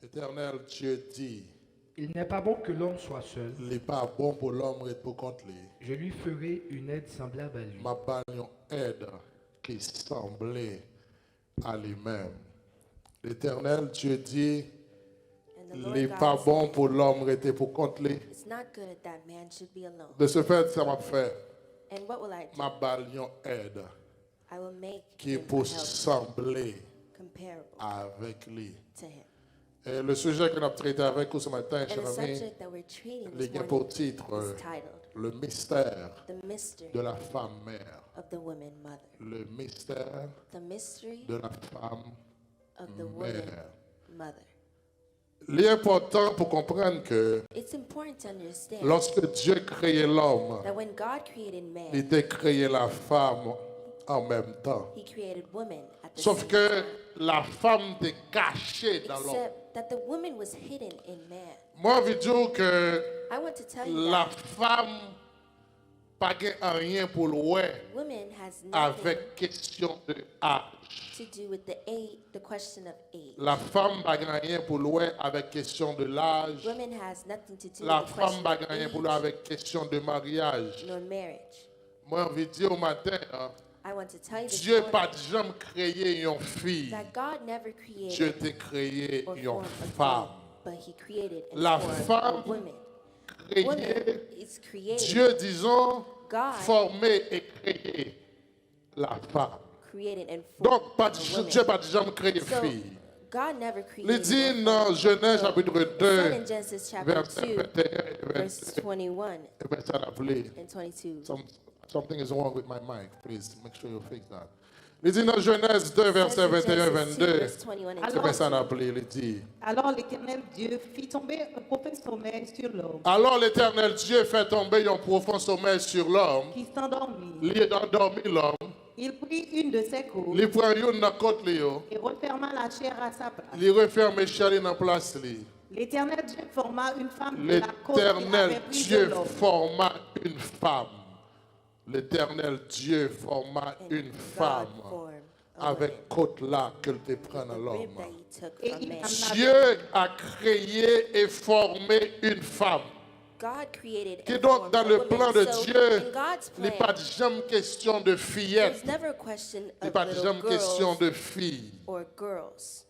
Éternel Dieu dit, Il n'est pas bon que l'homme soit seul. il n'est pas bon pour l'homme être pour contre lui. Je lui ferai une aide semblable à lui. Ma bagne aide qui semblait à lui-même. L'Éternel Dieu dit, And the il Lord n'est God pas said, bon pour l'homme être pour contre lui. it's not good that man should be alone. De ce fait, ça m'a fait And what will I do? ma bagne aide I will make qui him pour a helper sembler comparable avec lui. to him. Et le sujet que nous avons traité avec vous ce matin, And cher the ami, subject that we're treating les this gains pour morning titre, is titled le mystère The Mystery de la femme mère. of the Woman Mother. Le mystère The Mystery de la femme of the Woman mère. Mother. L'important pour comprendre que It's important to understand lorsque Dieu créait l'homme, that when God created man, il était créé la femme en même temps. he created woman at the Sauf same que time. la femme était cachée dans l'homme. Except that the woman was hidden in man. Moi, je veux dire que I want to tell you la that femme pas gain rien pour le ouais woman has nothing avec question de âge. to do with the question of age. La femme pas gain rien pour le ouais avec question de l'âge. Woman has nothing to do La with the femme question pas of gain rien pour le age avec question de mariage. nor marriage. Moi, je veux dire au matin, hein, I want to tell you this Dieu morning pas jamais créé une fille. that God never created Dieu t'a créé or une formed a femme. woman, but he created and La formed femme a woman. Créé, Woman is created, Dieu, disons, God formé et créé la femme. created and formed Donc, pas, a woman. Dieu pas jamais créé So, fille. God never Il created dit or dans formed Genèse a chapitre woman. It 2, said in Genesis chapter verset 2, 21 et verses 21 verset appelé. and 22. Something is wrong with my mic. Please make sure you fix that. Il dit dans Genèse 2, verset 21 et 22, c'est verset appelé, il dit. Alors l'Éternel Dieu fit tomber un profond sommeil sur l'homme, Alors l'Éternel Dieu fait tomber un profond sommeil sur l'homme. qui s'endormit. Il a endormi l'homme. Il prit une de ses côtes Il prend une dans côte lui. et referma la chair à sa place. Il referme Charlie dans place lui. L'Éternel Dieu forma une femme de la côte qu'il L'Éternel avait prise de Dieu l'homme. forma une femme. L'Éternel Dieu forma And une God femme formed a avec woman. côte là qu'elle te prend à The l'homme. rib that he took Et from il man. amena Dieu a créé et formé une femme. God created Qui and donc formed dans a le woman. plan de So, Dieu, in God's il n'est plan, pas jamais question de fillette, there's never a question il n'est of pas little jamais question girls de fille. or girls.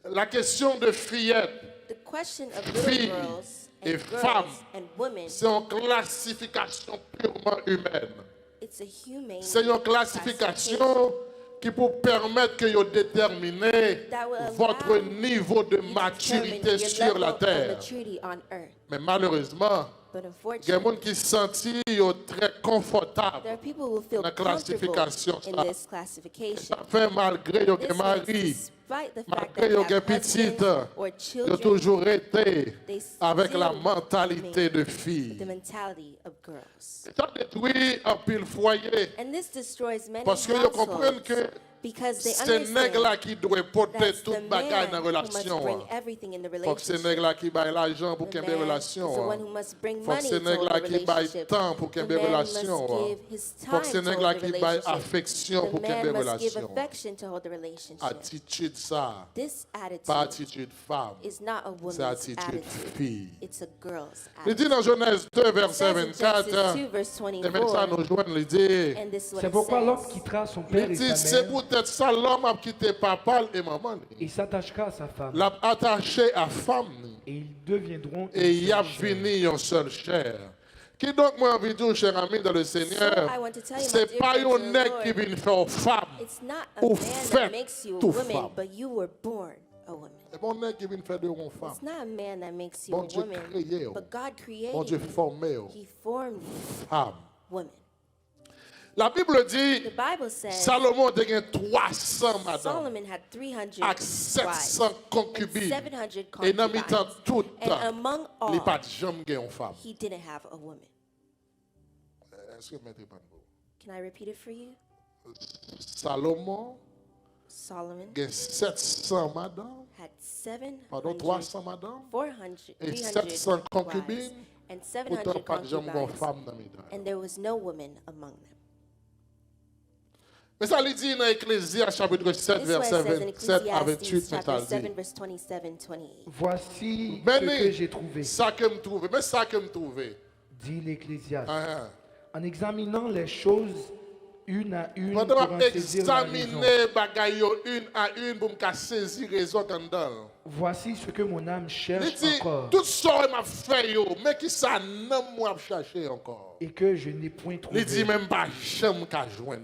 La question de fillette, The question of Filles little girls et and girls femmes, and women, c'est une classification purement humaine. it's a humane C'est une classification qui peut permettre que vous déterminez that will allow votre niveau de you to determine maturité your sur level la of terre. maturity on earth. Mais malheureusement, But il y a des unfortunately, gens qui se sentent très confortables. there are people who feel La comfortable classification, in ça. this classification. Ça fait malgré qu'ils This ont means mari, despite the fact malgré that qu'ils they ont have petite, husbands or ils ont children, toujours été they avec la still mentalité de the fille. mentality of girls. Ça détruit un pile foyer. And this destroys many Parce qu'ils comprennent que households because they c'est nègre-là understand qui doit porter that's toute the bagaille dans man la who must relation. bring everything in the Faut que c'est relationship. nègre-là qui baille l'argent pour The qu'il y ait man une is the one relation. who must bring Faut que money c'est to nègre-là hold the qui baille relationship. temps pour qu'il y The ait une man must relation. give his Faut que time c'est to nègre-là hold the qui baille relationship. affection The pour qu'il y ait man une must give relation. affection to hold the relationship. Attitude ça, This pas attitude attitude femme. is not a C'est woman's attitude attitude. fille. It's a girl's Il dit attitude. dans Genèse 2, It verset says in Genesis 24, 2, verse et même ça 24, nous joint, il dit, and this is what C'est it pourquoi l'homme says. quittera son père il et dit, sa c'est mère peut-être ça l'homme a quitté papa et maman. et s'attachera à sa femme. L'a attaché à femme. Et ils deviendront Et une il y a seule chair. fini une seule chair. Qui donc, moi, envie de dire, cher ami, dans le Seigneur, I want to tell you, my c'est dear pas friends un in the nègre Lord, qui vient faire femme. It's not a Ou man fait that makes you a tout woman, femme. but you were born a woman. C'est mon nègre qui vient faire de une femme. It's not a man that makes you Bon a Dieu woman, créé, but God Mon Dieu created you. formé, He formed you, femme. woman. La Bible dit, The Bible says Salomon a gagné 300 madame, Solomon had 300 avec wives 700 and concubines. 700 Et dans mi temps concubines. tout, And among il n'a pas all, de jamais gagné une femme. he didn't have a woman. Est-ce que vous mettez pas de mots? Can I repeat it for you? Salomon Solomon a 700 madame, had pardon, 300 madame, 400, et 300 700 wives concubines. and Pourtant, 700 pas de jamais une concubines, femme dans mes temps. and there was no woman among them. Mais ça lui dit dans Ecclésiaste chapitre 7, This is what it verset says in 27 à 28, Ecclesiastes mais ça chapter le 7, dit. verse 27, 28. Voici Mais ce que j'ai trouvé, ça que me trouve, mais ça que me trouve. dit l'Ecclésiaste, Ah, en examinant les choses une à une pour pendant en que saisir la raison. examiner bagaille yo une à une pour me saisir raison quand dedans. Voici ce que mon âme Il cherche dit encore tout ça m'a fait yo, mais qui ça non moi chercher encore. et que je n'ai point Il dit trouvé. même pas jamais qu'à joindre.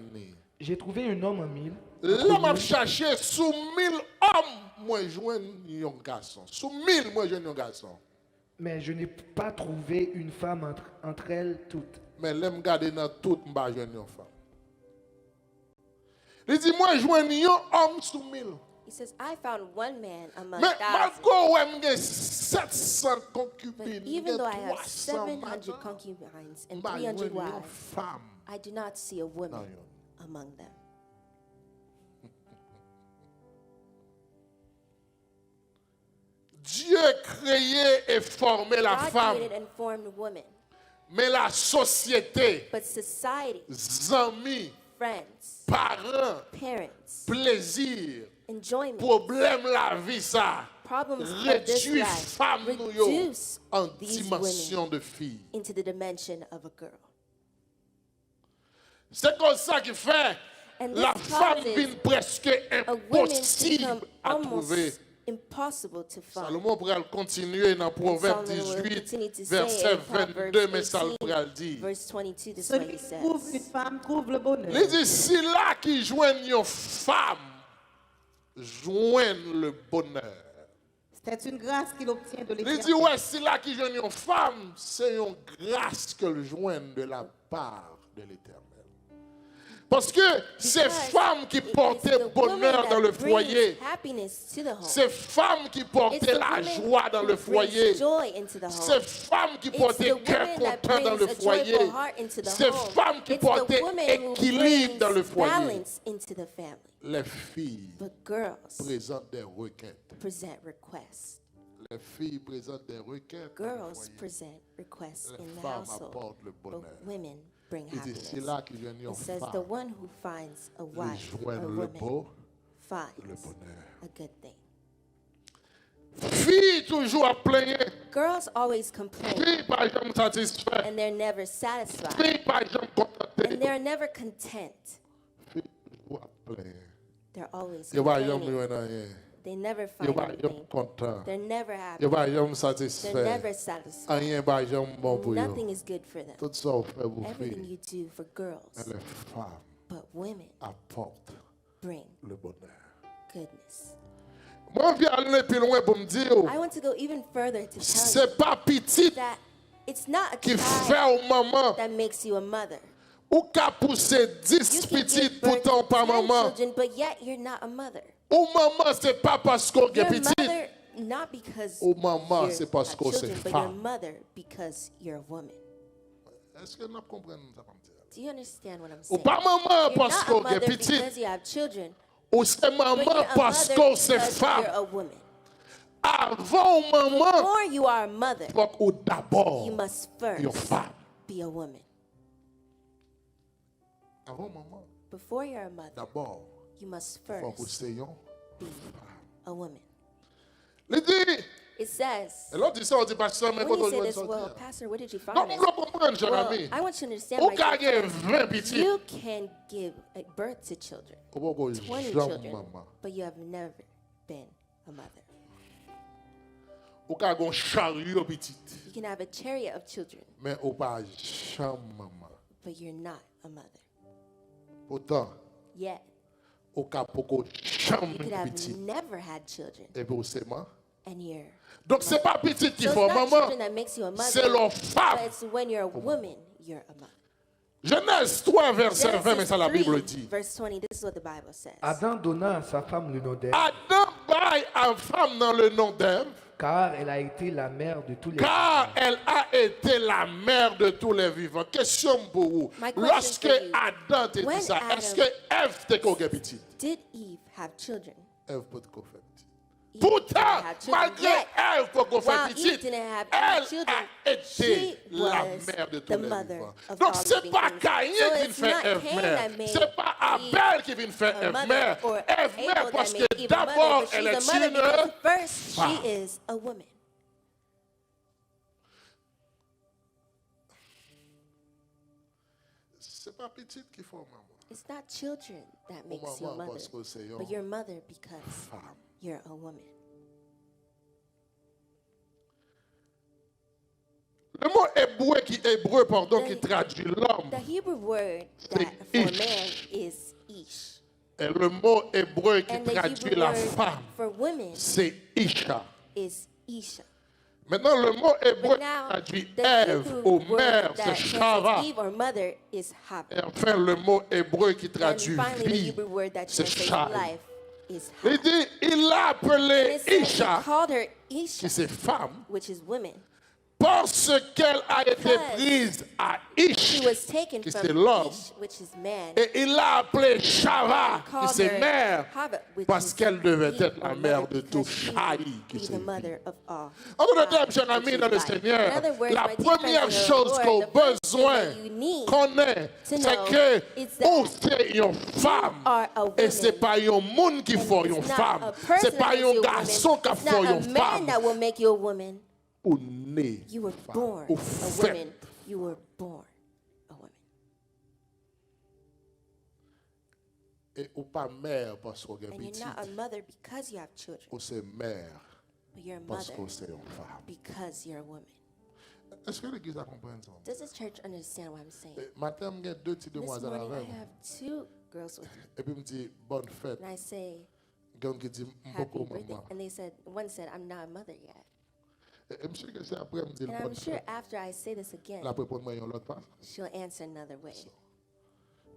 J'ai trouvé un homme en mille. Là m'a cherché sous 1000 hommes, moi joindre un garçon. Sous 1000 moi joindre un garçon. Mais je n'ai pas trouvé une femme entre elles toutes. Mais là me garder dans tout m'pa joindre une femme. Il dit moi joindre un homme sous 1000. He says, I found one man among Mais thousands. malgré ouais m'gè 700 But concubines, even though I have 300 700 madame, concubines and m'pa 300 joindre une wives, femme. I do not see a woman Non, among them. Dieu créé et formé la God femme, created and formed woman, mais la société, but society, amis, friends, parents, parents, plaisir, enjoyment, problème la vie ça, problems of this réduit life femme nous yo reduce en these dimension women de fille. into the dimension of a girl. C'est comme ça qui fait And la this femme causes vient presque a woman to impossible become à trouver. almost impossible to find. Salomon pourrait continuer dans Proverbe Solomon will 18, continue to say verset in Proverbs 22, mais ça le 18, pourrait dire. verse 22, this is Celui what he qui trouve une says. femme trouve le bonheur. Il dit, si là qui joignent une femme, joignent le bonheur. C'est une grâce qu'il obtient de Il dit, l'Éternel. ouais, si là qui joignent une femme, c'est une grâce que le joignent de la part de l'Éternel. Parce que ces Because femmes qui it is portaient the bonheur woman dans le that brings foyer, happiness to the home. ces femmes qui It's portaient the la woman joie dans who le brings foyer, joy into the ces home. femmes qui It's portaient the cœur woman that content dans le brings a foyer, joyful heart into the ces home. femmes qui It's the portaient woman who équilibre dans le brings foyer. balance into the family. Les filles But girls présentent des requêtes. present requests. Les filles présentent des requêtes. dans le Girls foyer. present requests Les in the femmes household. apportent le But bonheur. women bring Il dit, c'est happiness. là qu'il vient une It says the femme one who finds a de wife, a joindre le woman, beau, le finds bonheur. a good thing. Filles toujours à plaindre. Girls always complain Filles par exemple satisfaites. and they're never satisfied Filles par exemple and contentées. they're never content. Filles toujours à plaindre. They're always Yo par exemple complaining. yo rien. They never Yo find par exemple anything. content. They're never happy. Yo par exemple They're satisfait. never satisfied. Rien par exemple bon pour yo. Nothing is good for them. Tout ça on fait pour Everything filles. you do for girls, Mais les femmes but women apportent bring le bonheur. goodness. Moi, je viens aller plus loin pour me dire, I want to go even further to tell you c'est pas petit that it's not a qui child fait au maman that makes you a mother. ou qu'à pousser 10 You can petites give birth pourtant to pas 10 maman. children, but yet you're not a mother. Ou maman, c'est pas parce qu'on est You're a petit. mother not because Ou maman, you c'est parce have qu'on c'est children, but you're a femme. mother because you're a woman. Est-ce que nous comprenons ça comme ça? Do you understand what I'm Ou saying? pas maman You're parce not a qu'on est mother petit. because you have children, Ou c'est but maman you're a parce mother qu'on c'est because femme. you're a woman. Avant maman, Before you are a mother, ou d'abord, you must une first femme. be a woman. Avant maman, Before you're a mother, d'abord, you must faut que first c'est une be a woman. Il dit, It says, et l'autre dit ça, on dit, pasteur, mais when quand you say on this, dit well, ça. Pastor, where did you find Donc, this? vous comprenez, jeune Well, ami. I want you to understand, Ou my ka dear gen friend, 20 petits. you can give birth to children, Ou pas qu'on 20 jambe children, maman. but you have never been a mother. Ou ka gon chariot petit. You can have a chariot of children, Mais ou pas jambe maman. but you're not a mother. Pourtant, Yet, ou ka poko jambe you could have petit. never had children, Et puis, c'est moi. and you're. Donc, c'est pas petit qui So faut it's not maman. children that makes you a C'est mother, leur but femme. it's when you're a woman, you're a mother. Genèse 3, verset 20, mais Genesis ça la 3, Bible dit. verse 20, this is what the Bible says. Adam donna à sa femme le nom d'Ève, Adam baille à femme dans le nom d'Ève, car elle a été la mère de tous les car vivants. elle a été la mère de tous les vivants. Question pour vous. My question Lorsque for you. Adam te dit When ça, Adam- est-ce que Ève te qu'on petit? Did Eve have children? Ève peut te qu'on fait petit. Pourtant, have children malgré yet. Ève, pour qu'on While fait Eve petite, didn't have elle any children, a été she la was mère de the tous les mother vivants. of Donc, all c'est living pas things. Caïn So qui it's fait not Ève Cain mère. that made C'est pas Eve Abel qui vient faire a Ève mother mère. or Ève Abel mère parce that que made Eve a mother, d'abord, but elle she's a est mother because une first femme. she is a woman. C'est pas petite qui faut maman. It's not children that makes you a maman mother, parce que c'est une but you're a mother because femme. you're a woman. Le mot hébreu qui traduit l'homme, The Hebrew word C'est that for ish. man is ish. et le mot hébreu qui And the traduit Hebrew la word femme, for women c'est Isha. is isha. Maintenant, le mot hébreu But now, qui traduit the Ève Hebrew ou word mère, that c'est Chava. translates Eve or mother is haba. Et enfin, le mot hébreu qui And traduit finally, the vie, Hebrew word that c'est translates Shai. life is Il haba. dit, il l'a And appelée it says he Isha, called her qui Isha, c'est femme, which is woman. parce qu'elle a été Because prise à Ish, She was taken qui from c'est l'homme, Ish, which is man. et il l'a appelée Chava, qui Called c'est her mère, Hava, which parce is qu'elle devait Eve être la or mère mother, de tout, because she Shai, would qui be c'est the vie. mother of all. En d'autres termes, Shai, jeune ami which dans is le life. Seigneur, In other words, la my dear première friends in the chose Lord, qu'on the a first thing besoin that you need qu'on ait, to c'est know que is that ou c'est une femme, are a et c'est woman. pas un monde qui fait une It's not femme, a person c'est pas that makes un you a garçon woman. qui It's fait not a une man femme, that will make you a woman. ou né, You were femme, born ou a fait. woman. You were born a woman. Et ou pas mère parce qu'on est And you're petit, not a mother because you have children, ou c'est mère but you're a parce mother que c'est une femme. because you're a woman. Est-ce que l'église a compris ça? Does the church understand what I'm saying? Matin, j'ai deux petites This demoiselles morning avec I moi. have two girls with me, Et puis, il me dit, bonne fête. and I say, Quelqu'un qui dit, happy beaucoup birthday. maman. And they said, one said, I'm not a mother yet. Et monsieur, que c'est après, il me dit, And I'm bonne sure fête. after I say this again, Là, après, pour moi, il y a l'autre part. she'll answer another way.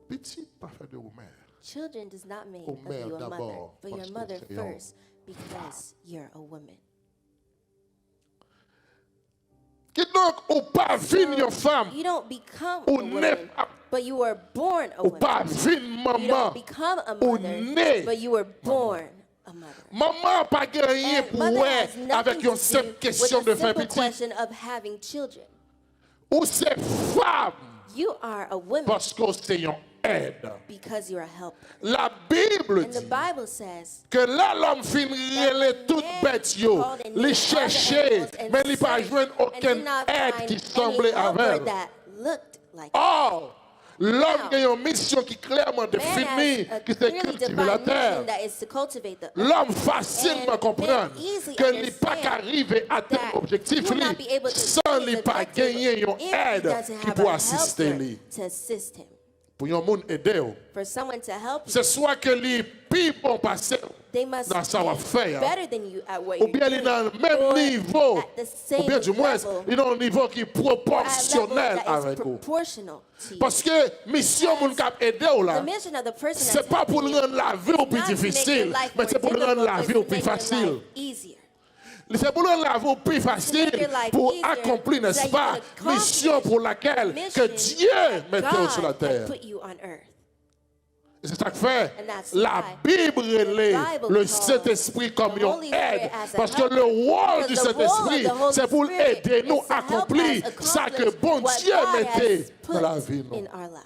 Petit, pas fait de vous mère. Children does not make Au of mère you a mother, d'abord, but parce you're a que mother c'est un first because you're a woman. Qui donc, ou pas vine une femme, You don't become Ou a n'est woman, pas- but you were born a ou woman. pas vine You maman. don't become a Ou mother, né but you were born a mother. Maman pas gagné And pour mother ouais, has nothing avec to une simple do with question de the faire simple petit. question of having children. Ou c'est femme, You are a woman parce que c'est une aide. because you're a helper. La Bible And the dit Bible says que là, l'homme finit toute bête, yo. Les chercher, mais il pas joindre aucune aide qui semblait avec elle. that looked like Or, l'homme a une mission qui clairement man définie, has a qui c'est clearly cultiver defined la mission terre. that is to cultivate the earth. L'homme facilement And comprendre man easily que n'est pas understand qu'arriver à tel that objectif you will not be able to sans achieve lui his pas objective gagner une if he aide doesn't qui have peut a assister helper lui. to assist him. Pour un monde aider, For someone to help you, c'est soit que lui plus bon passé they must dans sa be faire, better than you at what ou you're bien il est dans le doing, même or niveau, at the ou same bien du moins level, il est dans un niveau qui est or at a level proportionnel that is avec vous. proportional to you. Parce que mission moun kap aider ou là, The mission of the person c'est that's pas pour helping you rendre la vie au is plus not to make your difficile, life mais more c'est pour rendre difficult, la but vie to au plus make your facile. life easier. C'est pour rendre la vie au plus facile, your life pour easier, accomplir, n'est-ce so you pas, can mission accomplish pour laquelle que mission Dieu that mettait sur la God terre. had put you on earth. Et c'est ça que fait And that's la why Bible relaie the Bible le calls Saint-Esprit comme the une Holy Spirit aide. as a Parce que helper. le rôle du Because the role of Saint-Esprit, the Holy c'est pour Spirit aider nous is to à help accomplir us ça que accomplish bon what Dieu God mettait has dans la put vie. in Nous. our lives.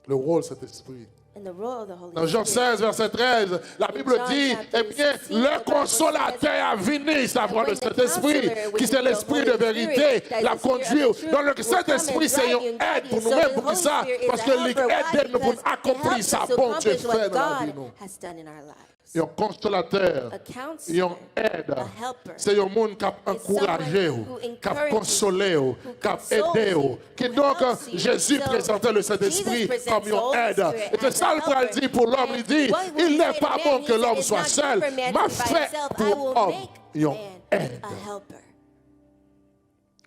Le rôle du Saint-Esprit. And the role of the Holy Dans Jean Spirit. 16, verset 13, la Bible John dit, chapter eh bien, 16, le the Bible consolateur a venu, ça prend le when the Saint-Esprit, counselor, qui which c'est is the l'Esprit de Holy vérité, Spirit, that is la the Spirit of conduire. the truth, Donc le will come Saint-Esprit, and c'est drive une you and aide guide pour you. So nous-mêmes, the pour Holy ça, Spirit is parce a que helper. Why? l'aide nous pour Because it accomplir helps ça, us to bon Dieu accomplish fait what dans la vie. God Nous. has done in our lives. Un consolateur, A un counselor, aide, a helper, c'est un monde qui a encouragé, qui a consolé, qui a aidé. Qui donc Jésus présentait le Saint-Esprit comme une aide. Et c'est ça le point dit pour l'homme. Il dit, il n'est pas bon que l'homme soit seul. M'a fait pour l'homme une aide. a helper.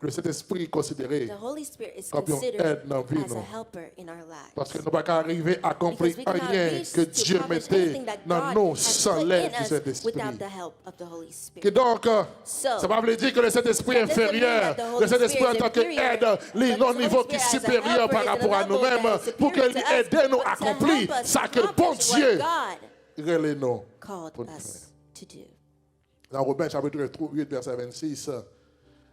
Le Saint-Esprit est considéré The Holy Spirit is comme une considered aide dans la vie. as a Non? helper in our lives. Parce que nous ne pouvons pas arriver à accomplir Because we cannot rien reach que to Dieu accomplish mettait anything that dans God nous has sans put l'aide in du us Saint-Esprit. without the help of the Holy Et Spirit. donc, So, ça ne veut pas dire que le Saint-Esprit est that doesn't mean inférieur. that the Holy Le Saint-Esprit en Spirit is tant inferior, qu'aide, il est but au the niveau Holy qui est Spirit as a supérieur helper par is rapport à a level that nous-mêmes is pour superior qu'il to us, aide nous but à to accomplir help us ça que bon accomplish what Dieu God relève nous. called pour us to do. Dans Romains chapitre 8, verset 26,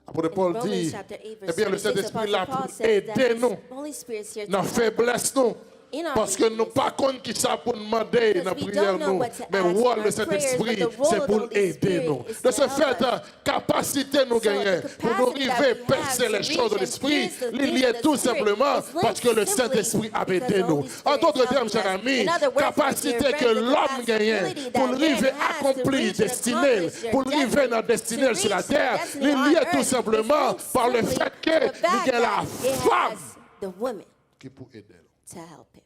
apôtre Paul Romans dit, chapter 8, eh verse bien le 26, Saint-Esprit là Apostle Paul pour says that aider the nous Holy Spirit's here to dans help faiblesse nous. in our Parce que nous weakness. pas compte qui ça pour demander dans la Because we prière don't know nous, what to mais ask le in rôle our de cet prayers, esprit, but the role c'est of pour the Holy aider Spirit nous. is De to ce help fait, us. capacité nous So the gagner pour nous capacity that arriver we à percer have les to choses reach de and l'esprit, pierce the il things y of est the tout Spirit simplement is linked parce que le simply Saint-Esprit a because aidé the nous. Holy En Spirit d'autres is termes, helping cher us. ami, In other words, capacité dear que friends, the l'homme gagne capacity pour that arriver man à has to accomplir reach and destinée, accomplish their pour arriver destiny, dans destinée to sur la reach their terre, destiny il on y est earth tout is simplement linked par le simply fait to que the il fact y a la that it femme has the woman qui peut aider. to help him.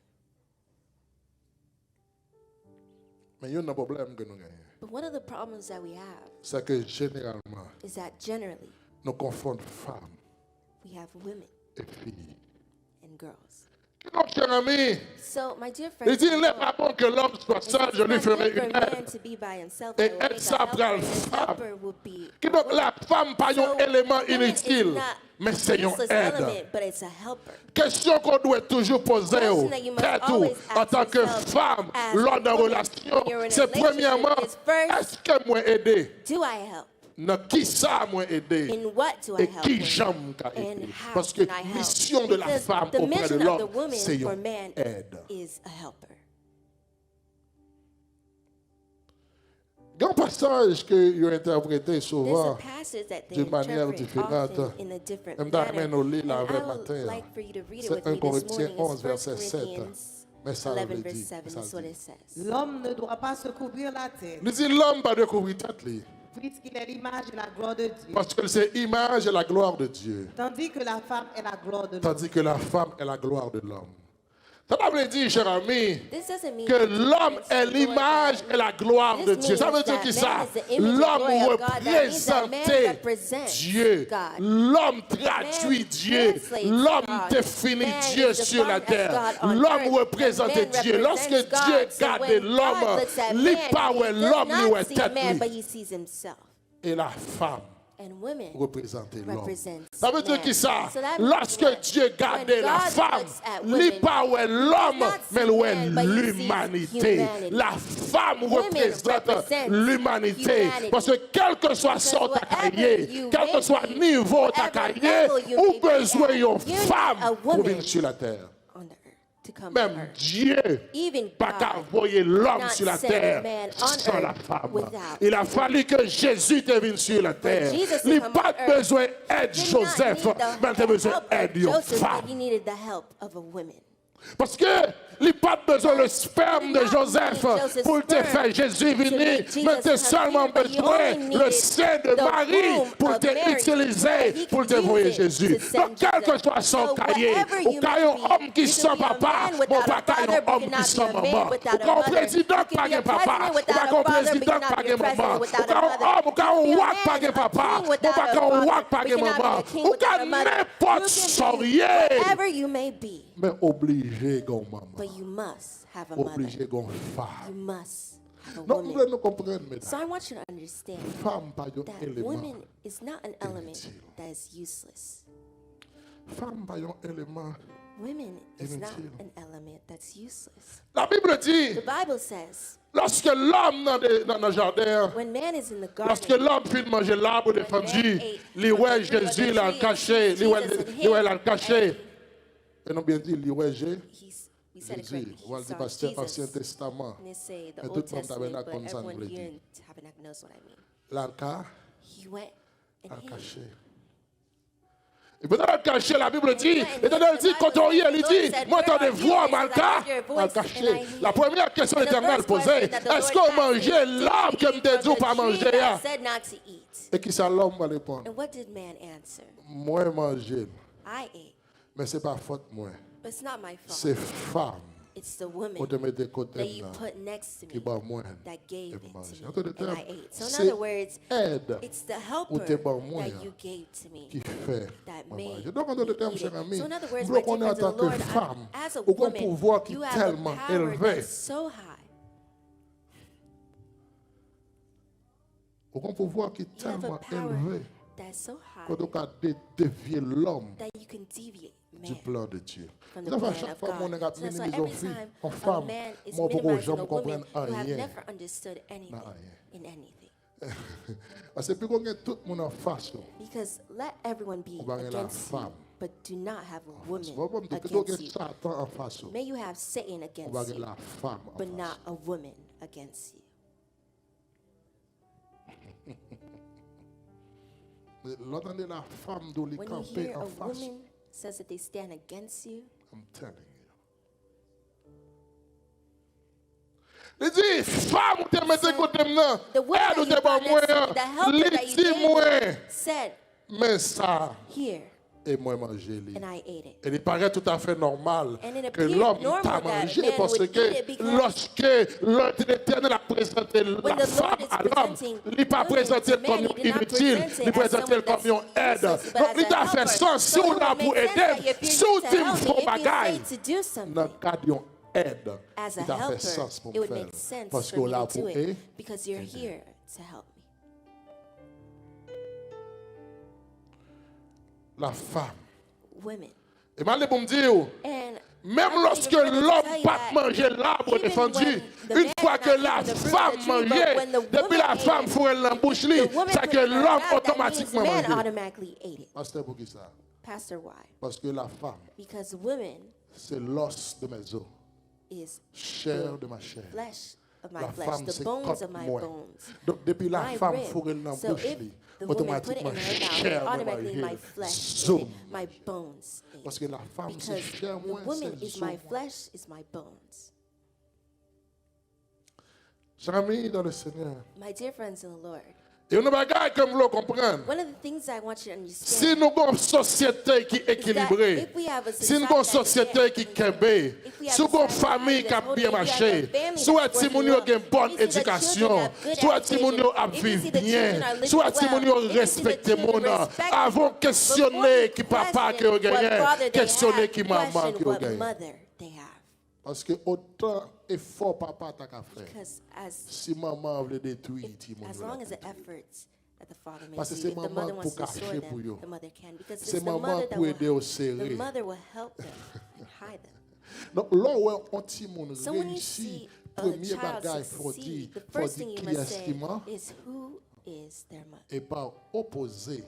Mais il y a un problème que nous gagnons. But one of the problems that we have C'est que généralement, is that generally nous confondons femmes we have women et filles. and girls. Donc, cher ami, So, my dear il friends, dit, il n'est pas bon que l'homme soit seul, je lui it's ferai not good une for a man aide. to be by himself. Et I will make aide a ça helper, prend and this femme. helper will be Que donc la femme pas So, un élément woman is inutile, not mais c'est une useless aide. element, but it's a helper. Question qu'on doit toujours poser Question that you must tête always en ask tant que yourself femme, as lors a d'une woman, relation, when you're in a c'est relationship, premièrement, is first, est-ce que moi aider? Do I help? Dans qui ça moi aider? In what do I Et help qui with? j'aime qu'à And aider? how Parce que can I help? mission de la Because femme the auprès de mission of the l'homme, woman c'est for une man aide. is a helper. Il y a un passage que j'ai interprété There's souvent a passage that they d'une manière interpret différente. often in a different Même d'amener manner. nos lits là And vrai I would matin. like for you to read it C'est with 1 me this Corinthiens morning. 11, It's 1 verset 7. Corinthians Mais ça 11, le verse dit. 7. Ça That's le what dit. it says. L'homme ne doit pas se couvrir la tête, Il dit l'homme pas de couvrir tête, lui, puisqu'il est l'image et la gloire de Dieu, parce que c'est l'image et la gloire de Dieu, tandis que la femme est la gloire de l'homme. tandis que la femme est la gloire de l'homme. Ça veut dire, cher ami, This doesn't mean que that l'homme it's est the l'image Lord et la gloire This de Dieu. Ça means veut dire that qui man ça? is the image and L'homme glory of God. That means that man représente represents Dieu. God. L'homme traduit Man Dieu. translates L'homme God. définit Man Dieu is sur la defined as terre. God on L'homme earth. représente Man Dieu. Lorsque represents God. Dieu So garde when l'homme, God looks at il man, pas he ouais does l'homme, il not ouais see tête man, but lui. he sees himself. Et la femme And women représente l'homme. represents Ça veut dire man. qui ça? So that means Lorsque what? Dieu garde When la God femme, looks at il women, pas ouais l'homme, not mais see il ouais man, but he sees l'humanité. humanity. La femme Women représente represent l'humanité. humanity. Parce que quel que soit son Because whatever tacaillé, you quel que may soit be, niveau whatever tacaillé, level you ou may be besoin at, d'une you need femme a pour woman venir sur la terre. On the earth to come Même to earth. Dieu Even pas God qu'à envoyer l'homme not sur la send terre man on sans la earth femme. without Il a fallu que Jésus te vienne sur la terre. Jesus to Il come n'a pas on earth, besoin d'aide did not Joseph, need the mais il a besoin help d'aide of d'une Joseph, but femme. he needed the help of a woman. Parce que il n'a pas besoin le sperme de Joseph pour te faire Jésus venir, mais tu as seulement besoin le sein de Marie pour te utiliser, pour te voir Jésus. Donc, quel que soit son cahier, ou quand il y a un homme qui sent papa, mon papa est un homme qui sent maman. Ou quand un président pas de papa, ou quand un président pas de maman. Ou quand un homme, ou quand un wak pas de papa, ou quand un wak pas de maman. Ou quand n'importe sorrier. Whatever you may be, Mais obligé, gon maman. but you must have a mother. Obligé, gon You femme. must have a Non, vous woman. voulez nous comprendre, So mesdames. I want you to understand Femme, pas un that élément. woman is not an element inutile. that is useless. Femme, pas un élément. Women is not Inutile. an element that's useless. La Bible dit, The Bible says lorsque l'homme dans le jardin, when man is in the lorsque garden, l'homme finit de manger l'arbre défendu, ate il voit Jésus là le caché, il voit là le caché. Et non bien dit, il voit Jésus. we said it Jésus, correctly. on va He le dire saw pasteur Ancien Jesus. Testament. And they say the Et Old tout le monde Testament, tabernacle but comme ça, everyone nous le here dit. in Tabernacle knows what I mean. Là, le cas, He went and le hid. caché. Et pendant le caché, la Bible dit, l'Éternel dit, quand on y est, il dit, moi, t'entends voix, Malka, le caché. La première question And the l'Éternel first posait, question that the est-ce Lord qu'on asked mangeait is, l'arbre que did me you t'ai eat dit from pas the tree manger? that Hein? said not to eat? Et qui ça l'homme va répondre? And what did man answer? Moi, manger. I ate. Mais ce n'est pas faute, moi. But it's not my fault. C'est femme. It's the woman Pour te mettre de côté that you là, put next to qui me bat moi. that gave et it manger. to En d'autres me and termes, I ate. So in c'est other words, aide it's the ou te helper bat moi that you gave to me qui fait that ma made manger. Donc en d'autres me termes, eat cher it. ami, So in other words, nous my qu'on est en dear friends tant in the que Lord, femme, as a ou qu'on woman, pouvoir qui you est have a tellement power élevé, that's so high. ou qu'on pouvoir qui est You have a tellement power élevé, that's so high qu'on doit dévier l'homme that you can deviate du man plan de Dieu. from the Ça fait plan chaque of fois qu'on God. a So that's why minimisé every aux filles, time aux a femmes, man is moi pour que minimizing j'aime a woman comprenne who have rien. never understood anything rien. in anything. Parce que puis qu'on a tout le monde en face. Because let everyone be On va avoir la against you, femme. but do not have a woman On va against avoir you. Satan en face. May you have Satan On va against avoir you, la femme en but face. not a woman against you. L'entendez la femme d'où les When you camper hear en a face. woman says that they stand against you, I'm telling you. Il dit, femme, ou te mette côté maintenant. the woman Elle ou that you te pas brought next to you, the helper moins. that Il you dit gave moins. me, said, Mais ça, here, et moi manger lui. and I ate it. Et il paraît tout à fait normal And it que appeared l'homme normal t'a that mangé man parce would que eat it because lorsque l'Éternel a présenté when la the femme Lord is à l'homme, presenting il n'a pas women présenté to men, comme he did not inutile, present it il as présenté someone comme une that's aide. useless, but Donc as il a t'a fait helper. sens si So on it a would pour make sense aider, that if you're si on here to dit help faut me, if you bagaille, say to do something, dans le cas d'une aide, as a il t'a fait helper, sens pour it would faire. make sense Parce for qu'on me l'a to do pour it aider. because you're here to help me. La femme. Women. Et mal pour me dire, And même I lorsque believe it's l'homme tell you pas that manger l'arbre even défendu, when the une man fois not que la eating the fruit femme of the tree, but mangeait, when the depuis woman la ate femme it, fourrait l'embouche, the woman c'est put que it in her l'homme mouth, that means automatiquement man mangeait. automatically ate it. Pasteur, pour qui ça? Pastor, why? Parce que la femme, Because women c'est l'os de mes os, is chair de ma chair. flesh of my La flesh, femme, the c'est bones comme of my moi. bones. Donc, depuis la My femme rib. fourrait So l'embouche, if the woman put it in automatiquement, her mouth, chair de ma automatically my chair. flesh, Zoom. ate it, my bones ate Parce it. que la femme, c'est Because chair, the moi, woman c'est is my zoom. flesh, is my bones. Chers amis dans le Seigneur, My dear friends in the Lord, et on a bagaille comme vous le comprendre. one of the things I want you to Si understand nous avons une société qui est équilibrée, if we have a si nous society avons une that is société qui est kembée, if we have si nous avons une a famille society qui a that's bien holding, if we have marché, a family soit that's si nous working avons une well, bonne if we see the éducation, children have good soit si nous education, if we vivons see the bien, children are living soit si well, nous if we see the respectons children mon nom, respect avant people, questionner before qui we papa que question vous what gagnez, father they questionner have, qui maman question que vous what gagnez. mother they have. Parce que autant effort papa t'a qu'à faire. Because as Si maman veut détruire, as long as the efforts that the father Parce que makes, c'est if the maman mother wants pour to destroy cacher pour them, eux. the mother can. Because C'est it's the maman mother that pour will aider au help. The serrer. mother will help them and hide them. Donc là où un petit monde So when you réussit, see a premier child bagage faut dire, succeed, the faut first thing dire you qui must est say qui ment is who is their mother. et pas opposer.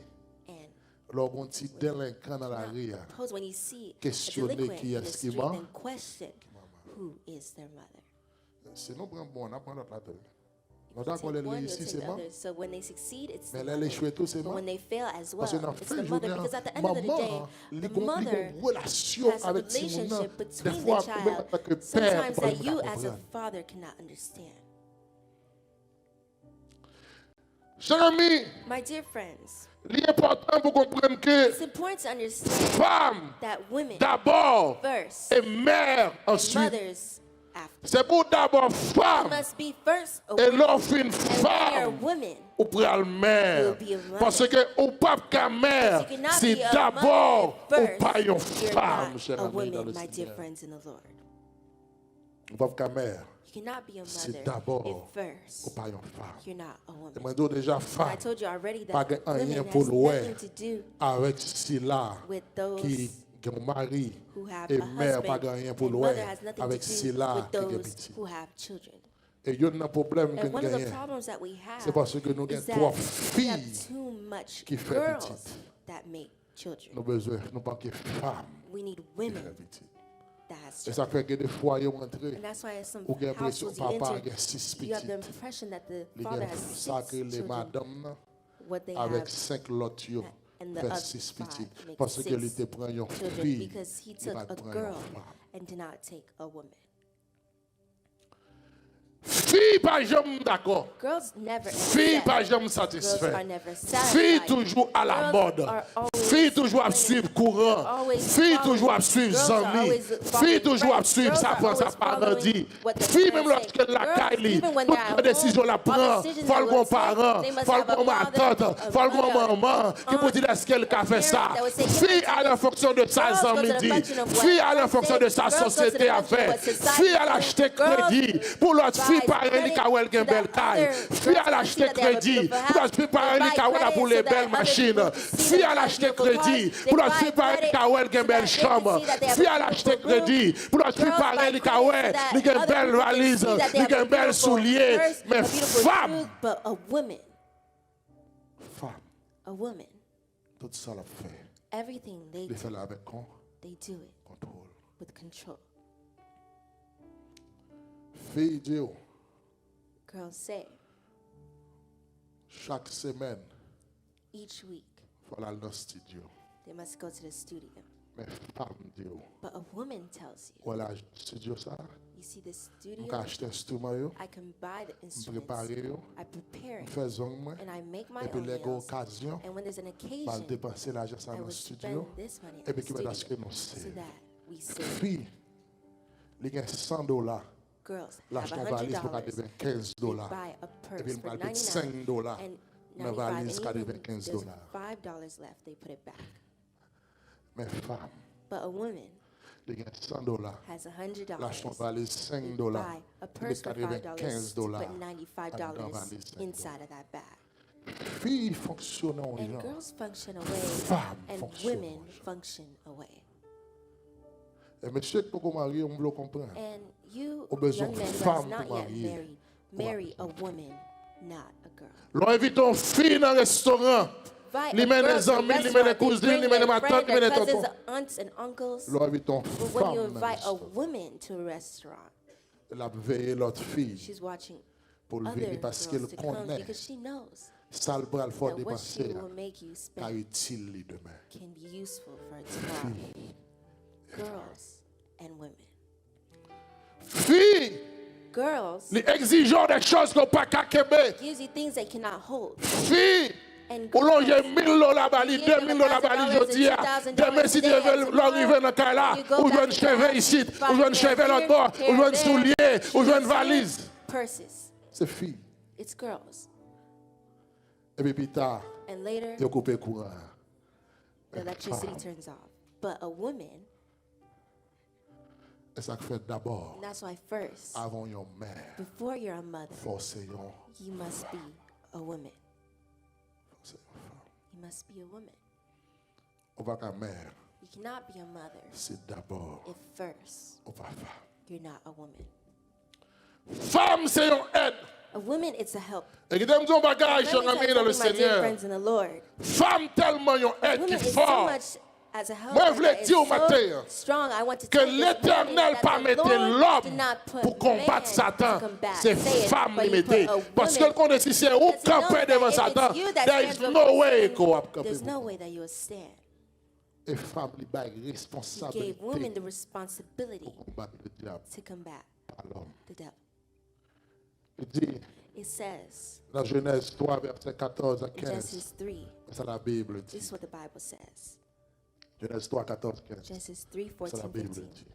And Lorsqu'on un petit délinquant dans la rue, suppose when you see a questionner delinquent qui in the est-ce qui street, ment. then question who is their mother. c'est nous prenons bon, on apprend l'autre là. Nous You avons take les one, you ici, take c'est the moi. other. So when they succeed, it's the Mais là, les mother. échoués tout, c'est But moi. when they fail as well, Parce que dans it's fin the de mother. journée, Because at the end of the day, maman, the il y a mother une relation has a avec ce monde. relationship Des between fois, the child, que père sometimes peut that pas you as a comprendre. father cannot understand. Chers amis, My dear friends, l'important pour comprendre que it's important to understand femme that women d'abord first, et mère ensuite. mothers after. C'est pour d'abord You femme must be first a et woman, l'offre une and when you're a femme woman, ou pour la mère. You'll be a mother. Parce que au pape qu'à mère, you cannot c'est be a d'abord mother au first. pas une You're femme, cher not a ami dans woman, le my dear Seigneur. friends in the Lord. Au pape qu'à mère, You cannot be a c'est mother d'abord if au first pas une femme. you're not a Et woman. moi, je dis déjà I femme told you already pas that rien women pour has loin nothing to do avec ceux-là with those qui ont mari who have et a mère pas husband, rien pour and loin mother has nothing avec to do ceux-là with qui ont those petit. who have children. Et il y a un problème que And nous one of the gagnons. problems that we C'est have parce que nous is avons that trois we have filles too much qui fait girls petite. that make children. Nous avons besoin, nous pas que femmes We need qui fait women petite. that has Et children. ça fait que des foyers rentrés. And that's why some Ou bien l'impression households you papa enter, a 6 you have the petites. impression that the Les father gars has 6 sacrés les children. madames là, What they avec have 5 lots yo, and the fait other 6 five petites. make Parce que 6 il te prend une children fille, because he il took va a prendre girl une femme. and did not take a woman. Fille pas jamais d'accord. Girls never Fille accept. pas jamais Girls satisfait. are never Fille satisfied. toujours à la Girls mode. are always Fille toujours à winning. suivre courant. Always Fille following. toujours à suivre Girls are amis. always Fille following toujours à friends. suivre Girls sa are prend sa always parent dit. following what the Fille même parents lorsque say. la Girls, caille, even when they're toute at décision la home, all prend. decisions Faut they le will bon take, parent, they must faut le have a bon ma father, tante, a faut le bon mother, maman qui peut dire est-ce qu'elle a fait ça. parent that would say, Fille yeah, à la fonction de sa girls go to the midi. function of what Fille à la I fonction say. de sa Girls go to the société à function of faire. what society Fille à says. l'acheter Girls crédit. Pour l'autre fille buy pas parents li ka wel gen bel kay. Fi à l'acheter crédit. Pour notre fi parents li ka wel pour les belles machines. Fi à l'acheter crédit. Pour notre fi parents li ka wel gen belle chambre. Fi à l'acheter crédit. Pour notre fi parents li ka wel li gen belle valise, li gen belle soulier. Mais femme, But a woman, femme, a woman, tout ça l'a fait. everything they Il do, fait là avec they do it contrôle. with control. Fille Dieu, Girls say chaque semaine, each week il faut aller dans le studio. they must go to the studio. Mais femme Dieu, But a woman tells you, voilà le studio ça. you see the Je studio, peux acheter un instrument, yo, I can buy the je instruments, prépare, yo, I prepare je it, fais zong moi, and I make my et puis own les meals. occasions, And when there's an je vais occasion, dépenser l'argent ça I dans le will studio. spend this money Et at puis the qui va studio acheter non so c'est. that we save. Fille, il y a $100. Girls Lâche have ton valise pour $100. devenir $15. Buy a Et puis purse il for va payer $99 $5. and Ma 95, valise and qui even devient $15. there's $5 left, they put it back. Mais femme, But a woman il y a $100. has $100. Lâche ton valise $5. Buy a Et puis purse for qui devient $5, $15. put Dans $95 valise $5. inside of that bag. Fille fonctionne en And gens. girls function away, Femmes and fonctionnent women en gens. function away. Et monsieur, pour qu'on marie, on veut comprendre. And you, Au besoin young men who femme are not pour yet marier. married, marry a woman, not a girl. L'on invite ton fille dans un restaurant. Invite Li a mène girl les to a amis, li mène les restaurant, they cousines, bring li mène their ma friend, tante, li their mène cousins, tonton. aunts and uncles. L'on invite ton But when you femme dans le invite a restaurant. woman to a restaurant, Elle a veillé l'autre fille she's watching pour le other venir parce girls qu'elle to come connaît. because she knows Ça le bras le fort that what she dépenser. will make you Car spend utile li demain. can be useful for tomorrow. Girls and women. Fille, Girls les exigeants des choses qu'on pas qu'à Québec. gives you things they cannot hold. Fille, And ou l'on j'ai girls, $1000 bali, $2000 bali, je dis, demain si Dieu veut l'arriver dans le là, ou je veux un chevet ici, ou je veux un chevet l'autre bord, ou je veux un soulier, ou je veux une valise. purses. C'est fille. It's girls. Et puis plus tard, And later, il a coupé le courant. the electricity turns off. But a woman, Et ça fait d'abord, and that's why first, avant une mère, before you're a mother, forcément, you must be a woman. c'est une femme. You must be a woman. On va qu'à mère, You cannot be a mother c'est d'abord, if first on va femme. you're not a woman. Femme, c'est une aide. A woman, it's a help. Et qui t'aime ton bagage, Let je me suis tell dans le you something, my dear Seigneur. friends in the Lord. Femme, tellement une A aide qui woman est is so forte. much as a help Moi, je voulais that is dire au so matin strong. I want to que tell you this morning l'Éternel that pas the mettre Lord l'homme did not put pour combattre man Satan. to combat C'est Satan, femme but qui he put mettait. a Parce que woman. quand on est ici, c'est où Because he knows camper that devant if Satan. it's you that There is stands no before way Satan, qu'on va camper. there's no way that you will stand. Et femme, il a He responsabilité gave women the responsibility pour combattre le diable, to combat pas l'homme. the devil. Il dit It says dans Genèse 3, verset 14 à in 15. Genesis 3, C'est la Bible this dit. is what the Bible says. Genèse 3, 14, 15. Genesis 3, C'est la 14, Bible 15. dit.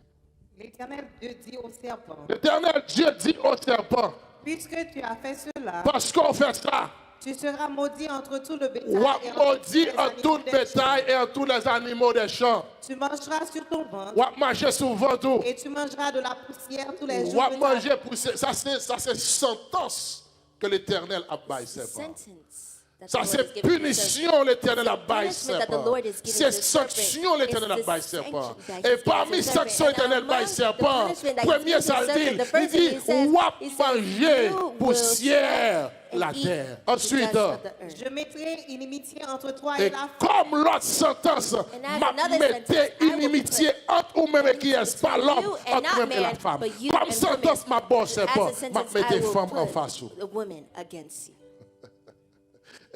L'Éternel Dieu dit au serpent, L'Éternel Dieu dit au serpent, puisque tu as fait cela, parce qu'on fait ça, tu seras maudit entre tout le bétail ou et entre tous maudit les en animaux tout des bétail et en tous les animaux des champs. champs. Tu mangeras sur ton ventre Ou manger souvent tout. et tu mangeras de la poussière tous les Ou jours de ta manger poussé. Ça c'est sentence que l'Éternel a baillé The serpent. sentence that the Ça Lord c'est is giving to the punition l'Éternel a baillé punishment that the serpent. Lord is giving C'est to the serpent. sanction l'Éternel a It's the baillé sanction serpent. that Et he's parmi giving to the sanctions serpent. l'Éternel And baillé among the serpent, punishment that he's premier giving to the ça serpent, dit, the il first thing dit, he says, ou he says, manger you will poussière and la eat terre. the Ensuite, dust of the earth. Je mettrai inimitié entre toi et et la femme. comme l'autre sentence, as m'a another mettez sentence, I will inimitié entre ou même qui est pas l'homme, you and entre not même et la man, femme. but you Comme and sentence, woman. ma bosse, As pas, a m'a sentence, I mettez will femme en put face. the woman against you.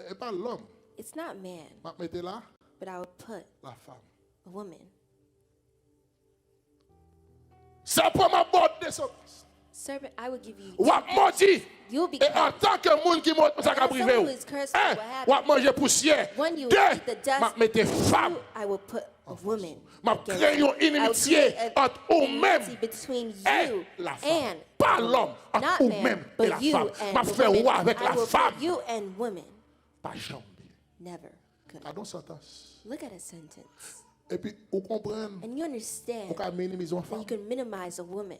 Et pas l'homme, It's not man, m'a mettez là, but I will put la femme. a woman. C'est pour ma botte de sentence. Serpent, I will give you. Ou à maudit. You'll be Et en tant que monde qui monte, ça va And as priver. someone who is cursed, Un, what happens? ou à manger poussière. When you Deux, eat the dust, m'a mettez femme. you, I will put a woman. M'a against créé you. une I will inimitié create an entre vous-même enmity between et you la femme. and Pas the l'homme, woman. entre Not vous-même man, et la but you femme. M'a and the fait woman. roi avec I la will femme. put you and woman. Pas jambe. Never could. Pardon, sentence. Look at a sentence. Et puis, vous comprenez, And you understand vous pouvez minimiser une that you femme. can minimize a woman.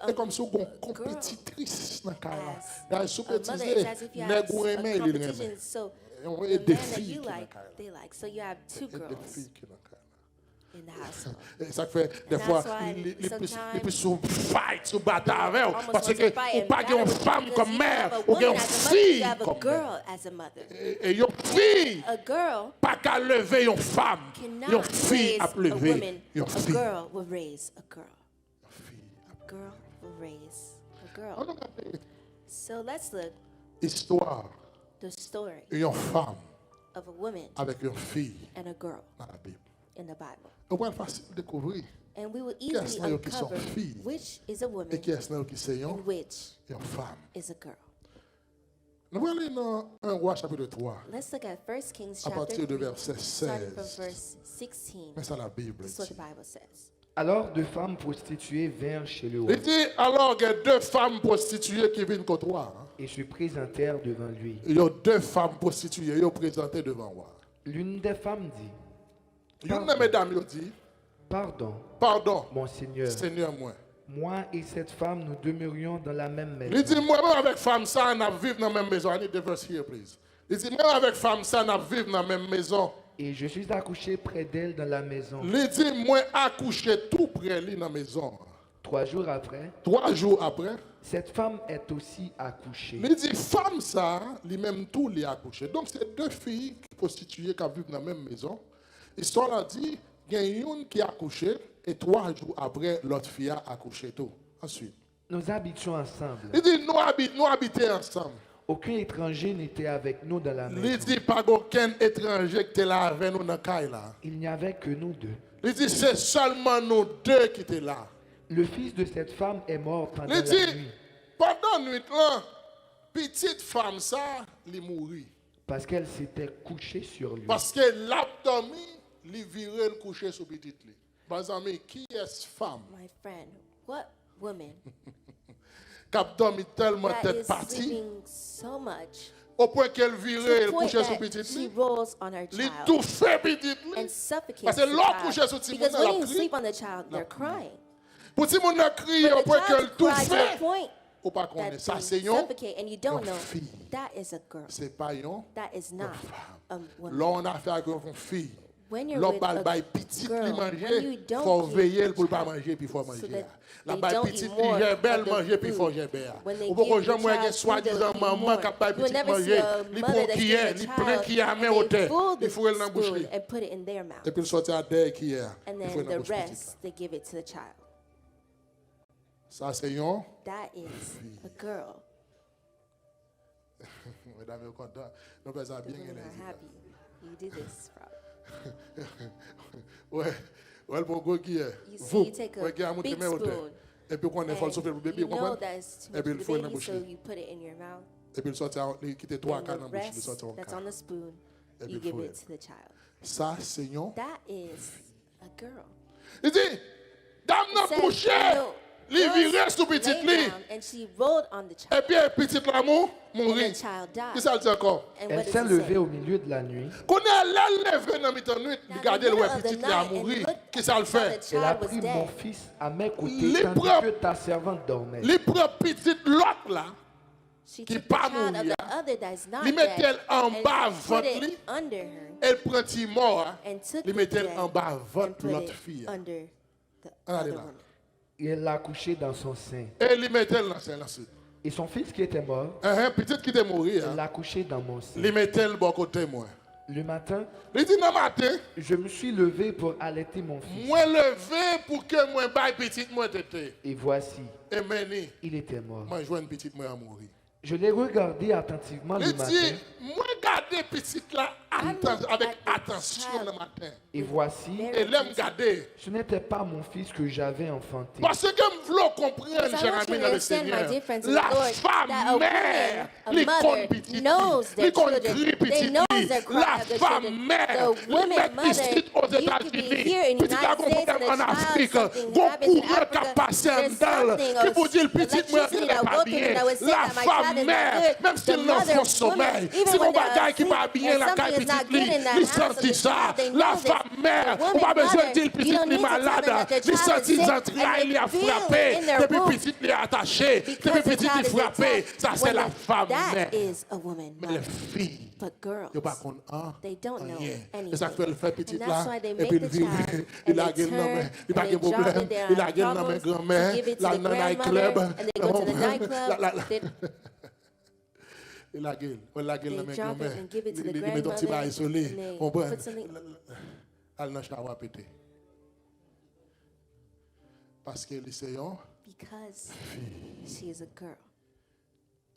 a C'est comme si on compétitrice dans le cas là. as Si on a mother, dit, it's as if you nèg have ou a remè, il remè. competition. So On the a des man that filles you qui like, dans le they like. So you have two cas. Des girls filles qui dans le cas. in the household. Et ça fait des And fois, that's why les sometimes plus sous fight, sous bataille avec Almost parce want que to fight ou and pas battle une with you femme because comme you mère, have a ou woman une as a mother, fille you have a comme girl mère. as a mother. Et une fille, A girl pas qu'à lever une femme, une cannot fille raise à a lever woman. une A fille. girl will raise a girl. Une fille. A girl will raise a On girl. regarde So let's look l'histoire the story d'une femme of a woman avec une fille and a girl dans la Bible. in the Bible. On va facile de découvrir And we will Qui est-ce easily là qui sont uncover filles? which is a et woman qui est-ce qui c'est and which une femme. is a girl. Nous allons aller dans 1 Roi chapitre 3 Let's look at 1 Kings à chapter partir de 3, verset starting from 16. verse 16. Mais ça la Bible This is what dit. the Bible says. Alors deux femmes prostituées vinrent chez le roi Il dit alors qu'il y a deux femmes prostituées qui viennent contre toi. Hein. et se présentèrent devant lui. Il y a deux femmes prostituées qui sont présentées devant moi. L'une des femmes dit, Une de mesdames lui dit, pardon, pardon, mon Seigneur, Seigneur moi. moi et cette femme, nous demeurions dans la même Il maison. dit, moi avec femme ça, on vivre dans la même maison. I need the verse here, please. Il dit, moi avec femme ça, on vivre dans la même maison. Et je suis accouché près d'elle dans la maison. Il dit, moi accouché tout près de dans la maison. 3 jours après, 3 jours après, cette femme est aussi accouchée. il dit, femme ça, lui-même tout les accouché. Donc c'est deux filles prostituées qui vivent dans la même maison. L'histoire a dit, il y a une qui a accouché et 3 jours après, l'autre fille a accouché tout. Ensuite, Nous habitions ensemble. il dit, nous habitons ensemble. Aucun étranger n'était avec nous dans la Il maison. dit, pas aucun étranger qui est là avec nous dans la caille là. Il n'y avait que nous deux. Il dit, c'est seulement nous deux qui étaient là. Le fils de cette femme est mort pendant Il la dit, nuit pendant la nuit là, petite femme ça, il mourit. parce qu'elle s'était couchée sur lui. Parce que l'abdomen, il virait le coucher sur petite lit. Mes amis, qui est cette femme My friend, what woman qui abdomen tellement that tête is partie, sleeping so much au point qu'elle to virait the le point coucher sur that petite she lit, rolls on her il child tout fait petite and lit. suffocates Parce the que l'autre couché sur child? petit Because monde, elle when a you crié. sleep on the child, they're crying. Pour petit monde a crié au For the point qu'elle child to tout cry to the fait. point Ou pas qu'on est that ça, they c'est yon, suffocate and you don't une know, fille. that is a girl. C'est pas yon. That is not a woman. Là, on a affaire avec une fille. When you're L'homme with va a le petit girl, li when manger, you don't faut give veiller the pour pas child manger puis faut so manger. that La they baille don't petit eat more li belle of the manger puis faut food. gérer. When they Ou pourquoi give the jamais child soi-disant food, they'll eat maman more. qui baille You will petit never see manger, a il mother prend that's cuillère, giving il a prend child cuillère à main and au they terre, fold il the faut le dans la bouche. spoon and put it in their mouth. Et puis il sortit à terre cuillère. And Il faut then dans la the bouche petite. rest, they give it to the child. Ça c'est yon. That is a girl. Mesdames et contents. Nous faisons The bien women gagner. are happy. You did this, probably. Ouais. Ouais, le bon gars qui est. You see, Vous, you take ouais, qui a a montré big main au terre. spoon. Et puis quand on est folle souffler pour le bébé, you vous know comprenez? that it's too Et much puis il for the faut dans la baby, bouche. so you put it in your mouth. Et puis il sortit, il quittait 3 à And 4 dans the la bouche, il rest sortit en that's 4. on the spoon, Et puis you il give faut it to the child. Ça c'est yon. That is a girl. Il dit, dame n'a Says, couché, no, il girls virait sous petit lay lit. down, and she rolled on the Et child, puis petit l'amour, and mourit. the child Qui died. ça le dit encore? And Elle what s'est does it levée say? au milieu de la nuit. Qu'on est là levé dans la nuit, Now, regardez in the le middle of petit the là a night, and mouru. look, Qui ça le saw fait? the Elle a child was pris dead. mon fils à mes côtés Les tandis propres- que ta servante dormait. Il prend petit l'autre là, She qui took the pas child of mourir. the other that's not Il mettait dead, en and bas put votre it lit. under her, elle prend petit mort, hein. and took Il the mettait dead en bas and votre put l'autre it fille. under the Allez other là. woman. Et elle l'a couché dans son sein. Et il mettait dans c'est là. Et son fils qui était mort, Petite qui était mort, elle l'a couché dans mon sein. il mettait le bon côté moi. Le matin, Il dit, non matin, je me suis levé pour allaiter mon fils. moi levé pour que moi baille petite moi tété. Et voici, Et maintenant, il était mort. moi je vois une petite moi à mourir. Je l'ai regardé attentivement le Il matin. dit, moi garder petite là avec at the attention child. le matin. Et voici, Et l'aime garder. ce n'était pas mon fils que j'avais enfanté. Parce que je veux comprendre, Because I cher want ami you to dans le understand my Seigneur, difference in la the Lord, that a femme woman, mère, a les mother, comptes petits, knows their les comptes children. gris They petits, knows their cry la of their femme children. mère, The les woman, mettre ici aux mother, you could be États-Unis, here in the petit United gars qu'on States problème and en a child, Afrique, something qu'on happens in courant Africa, qu'à passer en there's dalle, something, qui vous dit le petit moi electricity n'est that pas will go through bien, that will say la that my child femme is not mère, good. même The si l'enfant mother, sommeil, woman, even si mon when they're bagage qui asleep pas bien and la something caille is petit not good in that il house of sentit the ça. child, they La know this. femme mère, The on woman pas besoin mother, de dire you petit don't li need to tell them malade. that their Il child is sentit sick, entrailles, and il a they feel frappé. in their Depuis womb. petit, il est attaché. Because Depuis the petit, child il is frappé. attacked. Ça, c'est When la femme that mère. is a woman Mais les mother. filles, But girls, ils pas qu'on a they don't know rien. anything. Et ça fait le fait petit And là. that's why they Et make puis the il vit, child, il and a they gagné non mais turn, il pas and de they drop problème. it there Il a on gagné non mais problems, grand-mère. to give it to La the nana grandmother, club. and they go to the nightclub. Il a gagné. Il a gagné non mais They drop it grand-mère. and give it to the Il met ton petit bail grandmother, isolé. and they Comprends? put something- Elle n'a pas pété. Parce que l'essayant, Because she is a girl.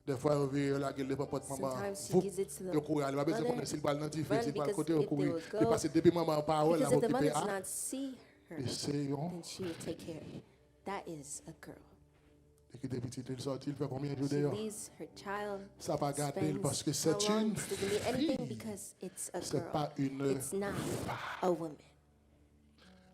des fois, on veut la gueule de papa de maman. Sometimes she Vous, gives it to the vous courez, elle va besoin de mother, connaître s'il va dans le run s'il va because côté, if vous they courez. will Et go- parce que depuis maman en parole, Because la if the mother occupé does à not see her, essayant. then she will take care of it. That is a girl. Et qui depuis petit, il sorti, il fait combien de jours She d'ailleurs? leaves her child. Ça va garder spends parce que how c'est long? une It doesn't mean anything fille. because it's a C'est girl. pas une. It's not a woman.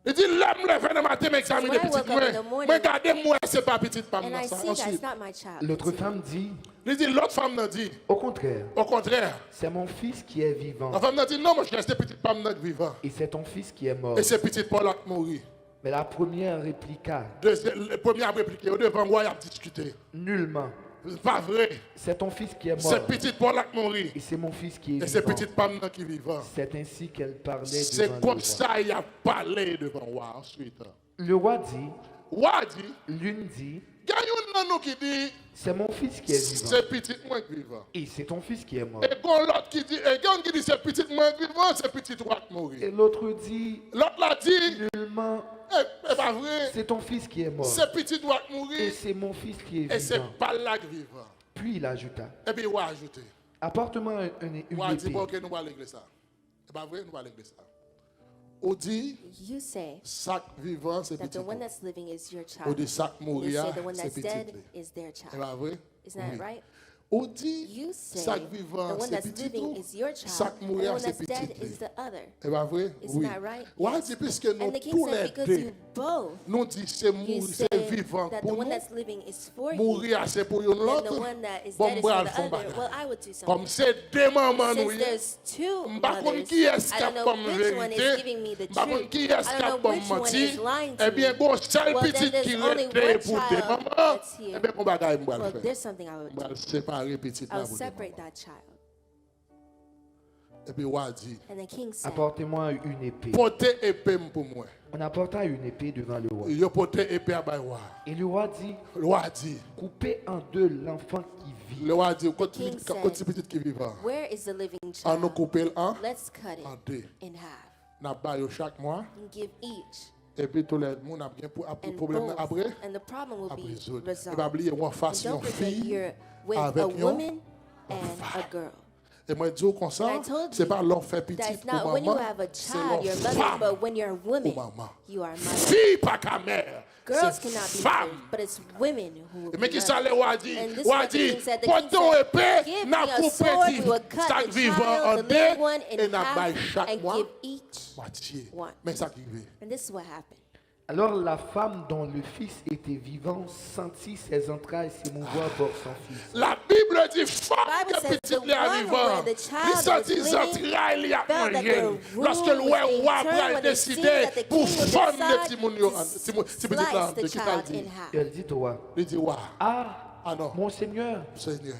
Il dit, l'homme le fait de matin m'examiner When I petite woke up in the moi. morning, Regardez-moi, c'est pas petite femme. And I Ça. see that it's Ensuite, not my child. L'autre It's femme dit, il dit, l'autre femme n'a dit, au contraire, au contraire. c'est mon fils qui est vivant La femme n'a dit, non, moi je reste petite femme n'a vivant. et c'est ton fils qui est mort. Et c'est petite Paul qui mourit. Mais la première répliqua, Le premier a répliqué, au devant moi, il a discuté. nullement, C'est pas vrai. c'est ton fils qui est C'est mort petite Paul qui mourit. et c'est mon fils qui est Et c'est vivant. petite femme qui est vivante. C'est ainsi qu'elle parlait C'est devant le comme roi. ça il a parlé devant le roi ensuite. Le roi dit, Roi dit, l'une dit, il y a un nous qui dit, c'est mon fils qui est vivant c'est petite moi qui est vivant. et c'est ton fils qui est mort. Et quand l'autre qui dit, c'est petite moi qui est vivant, c'est petite roi qui mourit. Et l'autre dit, L'autre l'a dit, nullement, c'est pas vrai, c'est ton fils qui est mort c'est petite roi qui et mourit. c'est mon fils qui Et est c'est vivant. pas là qui est vivant. Puis il ajouta, Et puis il va ajouter. apporte-moi une Moi, dit, épée. bon, ok, nous allons régler ça. C'est pas vrai, nous allons régler ça. On dit, You say sac vivant, c'est that petit. the one that's living is your On child. dit sac You mourir, say the one c'est that's petit. dead is their C'est child. pas vrai? Isn't that Oui. right? On dit, You say sac the vivant, one c'est that's petit. living is your child, Sac and the mourir, one c'est that's dead petit. is the other. C'est pas vrai? Isn't Oui. that right? Ouais, Yes. dit, puisque nous And the king tous said, les because deux, you both, nous dit c'est you mourir, say c'est vivant that the pour one nous. that's living is for you, Mourir, c'est pour une then the autre. one that is Bon, dead is bras for le the fond other. bagarre. Well, I would do something. Comme c'est deux mamans, nous, Since there's two par contre, mothers, qui est-ce I qui a don't know comme which one is vérité? giving me the Par contre, truth. qui I est-ce qui a don't know comme which one menti? is lying Eh to bien, me. bon, seule Well, then petite there's qui only était one pour des child mamans. that's Eh here. bien, on va le Well, faire. there's something I would On va do. le séparer petite I là would pour des separate mamans. that child. Et puis, on dit, And the king said, Apportez-moi une épée. portez épée pour moi. On apporta une épée devant le roi. Il a porté épée à Baïwa. Et le roi dit, Le roi dit, coupez en deux l'enfant qui vit. le roi dit, quand King tu said, petite qui vivant, where is the living on nous child? coupe un, Let's cut en it deux. in half N'a pas chaque mois. and give each Et puis, tout le monde a bien pour and problème both. après. And the problem will Après, be résoudre. Et resolved. pas oublier, on And face don't une forget fille you're with a avec une woman and a girl. Et moi, je dis comme And ça, I told c'est you pas l'homme fait petit That's pour not when you maman, have a c'est child, l'homme you're mother, femme but when you're a woman, pour maman. you are mother. Fille pas qu'à mère, Girls c'est cannot be femme. mothers, but it's women who will Mais be qui ça mothers. le roi dit? And this is Roi what the dit, king said. The prends king ton said, épée, give n'a me a coupé sword, we will cut chaque the vivant en child, the little one, deux, et in n'a pas half, chaque and mois give each moitié. one. Mais ça qui arrive. And this is what happened. Alors la femme dont le fils était vivant sentit ses entrailles s'émouvoir pour son fils. La Bible dit, femme Bible que says petit the les one arrivant, where the il child sentit was les entrailles, il a felt that mangé. the Lorsque le room was being roi turned, a when they seen décidé that the pour king would fendre le decide petit mounio, to petit petit là, slice de the qui t'a child dit. in half. Et elle dit au roi, Il dit, ouais, ah non, mon Seigneur, Seigneur.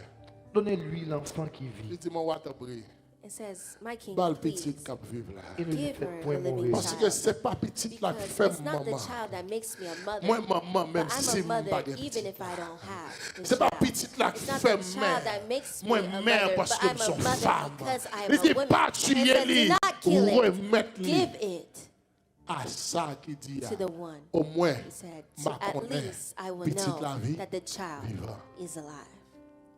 donnez-lui l'enfant qui Il vit dit, mon roi t'a pris. It says, my king, Balle please, petite cap vivre là. et ne lui give faites her point the living mourir. Parce que child. c'est pas petite la Because fait it's not the maman. child that makes me a mother. Moi, maman, même but si I'm a je pas mother even if I petite. don't have the C'est pas child. petite la It's not fait the child mère. that makes me Moi, a mère, mother, parce but que I'm nous a sommes mother femmes. because I Il am dit a woman. pas And tuer says, lui, do not kill it. remettre lui. Give it À ça qui dit, to the one. au moins, He said, so ma at connaît, least I will petite know la vie, that the child vivant. is alive.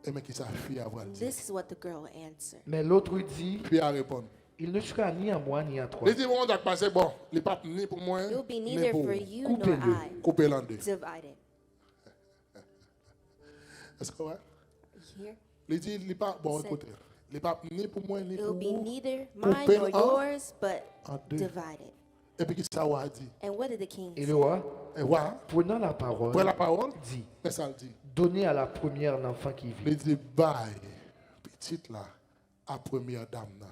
Et mais qui sa fille a And dit. this is what the girl answered. Mais l'autre dit, Puis elle répond. il ne sera ni à moi ni à toi. Il dit, bon, d'accord, c'est bon. Les papes ni pour moi, It will be ni neither pour for vous. you nor Coupez-le. I. Coupez l'en deux. Divide it. Est-ce que ouais? Here. Il dit, les papes, bon, Said- écoutez. Les papes ni pour moi, ni It pour will be vous. neither mine Coupez nor en- yours, but en deux. divided. Et puis, qui ça a dit? And what did the king Et say? le roi, Et voilà. prenant la parole, Pour la parole, dit, mais ça le dit. donnez à la première l'enfant qui vit. Il dit, bye, petite là, à première dame là.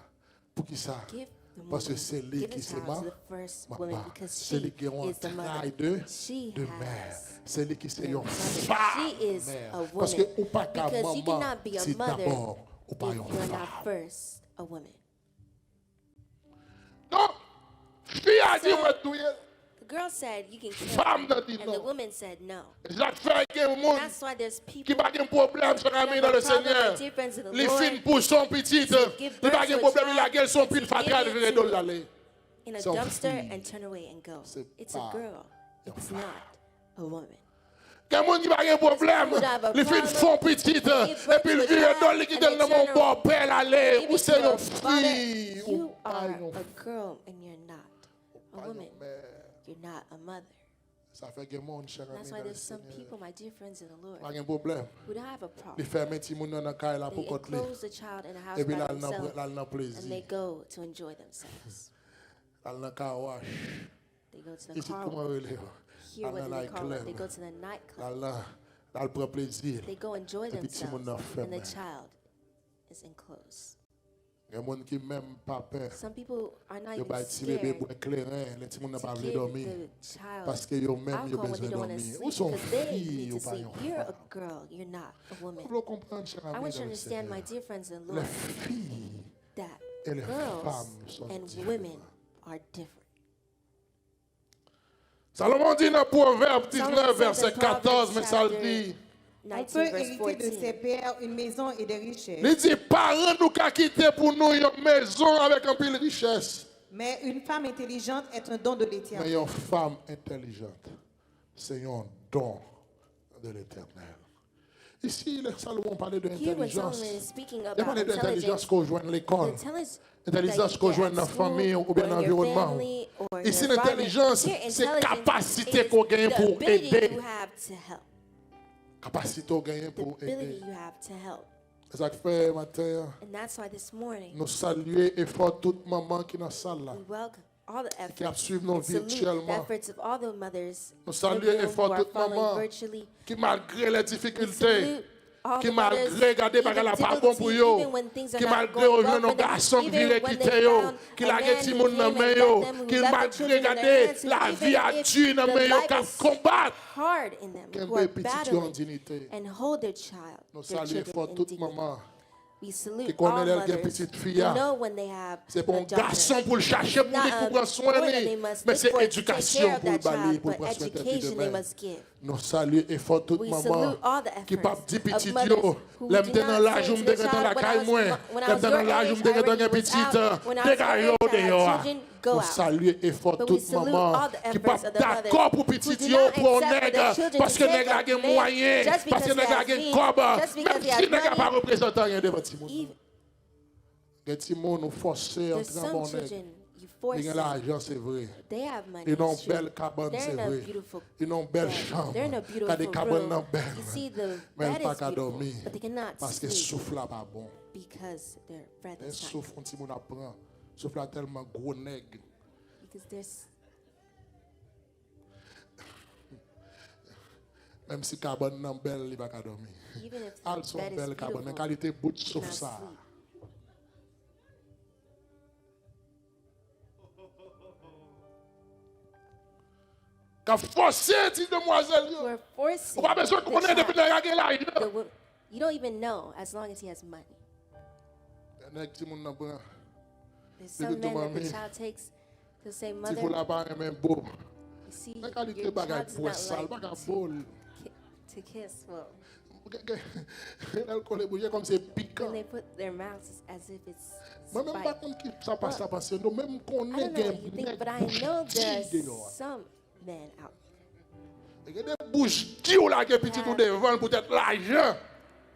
Pour qui ça? Give the Parce que woman, c'est lui give qui the c'est child ma to the first ma woman part. because C'est lui she qui a un is the mother. travail She de mère. has C'est lui qui c'est une mother. femme She is mère. a Parce que woman. ou pas qu'à Because you maman, cannot be a c'est mother d'abord ou pas if une you're femme. not first a woman. Donc, fille a dit, So- ouais, tout est- The girl said, you can kill Femme him. n'a dit And the non. woman said no. Jacques fait qu'il y a un monde That's why there's qui people n'a pas de problème, cher ami, dans le Seigneur. dear friends of the Les Lord, filles pour son petit, il give n'a pas birth de to a problème, il a child gueule son and pile to fatral, give il it veut to- l'aller. in a Son dumpster fille. and turn away and go. C'est It's pas a girl. It's femme. not a woman. Quelqu'un qui n'a pas de problème, would have a les filles problem, font petit, give et birth puis to le a vieux child, donne qui and donne they dans mon turn bon père aller, Give ou it c'est to une a father. fille, ou You pas are une a girl and you're not a woman. mère. You're not a mother. Ça fait que mon cher ami That's dans why le there's some Seigneur. people, my dear friends in the Lord, Pas de problème. who don't have a Les problem. fermes petit monde dans la caille là pour They côté. enclose the child in a house Et puis by là, themselves, là, dans and they plaisir. go to enjoy themselves. Là, dans car wash. They go to the Ici, car comment wash. relève? Here, what do Là, they call it? club. They go to the nightclub. Là, le prend plaisir. They go enjoy Et puis, petit monde themselves, n'a and the fait child is enclosed. Il y a des gens qui même pas peur. Some people are not Ils even vont tirer bébé scared pour éclairer. Les petits monde n'a pas to voulu give dormir. the child Parce que eux même ils ont alcohol when besoin they de don't want to dormir. Où sleep sont because they filles need ou to pas sleep. un You're a enfant? girl, you're not a woman. Vous voulez comprendre, cher I ami, want you to dans le understand, my Seigneur. dear friends in the Les Lord, filles that et les girls femmes sont and différentes. women are different. Salomon dit dans Proverbe 19, Solomon said verset in 14, mais Proverbs ça le chapter dit. On 19 peut verse hériter de 14. ses pères une maison et des richesses. Il dit, parents nous qu'a quitté pour nous une maison avec un pile richesse. Mais une femme intelligente est un don de Mais l'Éternel. une femme intelligente, c'est un don de l'Éternel. Ici, le Salomon parlait de Here, when l'intelligence. Solomon is speaking Il about parlait d'intelligence intelligence, qu'on joue à l'école. intelligence L'intelligence qu'on joue dans la famille ou bien dans l'environnement. Ici, l'intelligence, c'est capacité qu'on gagne pour aider. Capacité qu'on gagne The pour ability aider. you have to help. C'est ça que fait matin. And that's why this morning Nous saluer et fort toute maman qui est dans la salle là. we welcome all the Qui a efforts, suivi nous and salute the virtuellement. efforts of all the mothers Nous in saluons the room et who fort are toute following maman virtually. qui malgré les We difficultés, salute all qui the mothers, malgré regarder even par la pas bon pour eux, even when things are qui not malgré going rejoindre well nos for them, garçons qui even viennent when quitter they yo, found qui a la man petit who monde came dans and main left yo, them, who qui left their malgré children in their regarder hands, la even vie à if Dieu dans the main yo, life qui is combattre. hard in them, Qu'un who are petit en battling dignité. and hold their child, Nous their saluons children fort in toute dignity. maman. We salute Qui connaît all elle qui est mothers petite who fille, know when they have C'est pour a un daughter. garçon pour le chercher, pour Not lui a pour prendre soin boy de that lui. they must Mais look c'est for to take éducation care of pour le that balayer, child, pour but prendre soin de education they demain. must give. Nous saluons et fort toute We maman salute all the qui efforts pape dit of petit mothers yo, who l'aime do dans not l'âge say où to me the dégaine dans la child, caille moi, when I l'aime was dans your l'âge où age, me I dégaine dans already un was petit out. When I was dégaille your age, I had dehors. children, go Nous out. saluons et fort But we toute salute maman all the qui efforts pape of the mothers d'accord pour who petit do yo not pour un accept for their nègre children parce to que take nègre a a des man moyens, just parce que because he nègre a has des means, cob, just because même he has si nègre n'a pas money. représenté rien devant petit monde. Even, Les petits mots nous forcer à there's entrer en some bon nègre. children, you force Ils ont them. l'argent, c'est vrai. They have money. Ils ont it's une true. belle cabane, They're c'est in a vrai. beautiful Ils ont une belle bed. chambre. They're in a Quand des beautiful cabanes room. sont belles. You see, the Mais bed elle pas is qu'à beautiful, dormir. but they cannot Parce que le sleep souffle là pas bon. because their breath Un is not souffle, un petit monde apprend. Souffle là tellement gros nègre. because there's Même si cabane n'est belle, il va pas dormir. even if Elles the sont bed is belles cabanes. beautiful, En qualité, bout de you souffle cannot ça. sleep. Quand forcer, petite demoiselle, You are on forcing pas besoin de the connaître depuis child, le là. the wo- you don't even know as long as he has money. Nègre petit monde n'a pas. There's some Depuis men that the mamie. child takes to say, Si mother, vous la pas même beau. you see, La qualité your bagage child does pour not sale, like bagage beau. to kiss. Well, Elle colle bouger comme c'est piquant. when they put their mouths as if it's Moi même pas spite. comme qui ça passe ça passe. Nous même qu'on I est don't know what you think, but I know there's dehors. some men out Il y a des bouches qui ou là qui petit tout devant peut-être l'argent.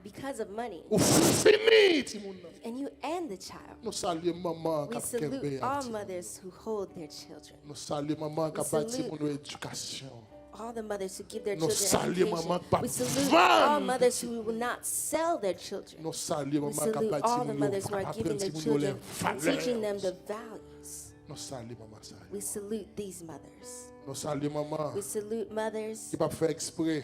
because of money, Ou fini ti moun. and you and the child. Nous saluons maman We qui a salute kembe all a. mothers who hold their children, Nous saluons maman qui a We bâti salute mon éducation. all the mothers who give their Nous children saluons education. maman qui We salute pas all vendre mothers who will not sell their children. Nous saluons We maman qui a salute bâti all the mon mothers who are giving their children and teaching them the values. Nous saluons maman ça. We salute these mothers. Nous saluons maman We salute mothers qui pas fait exprès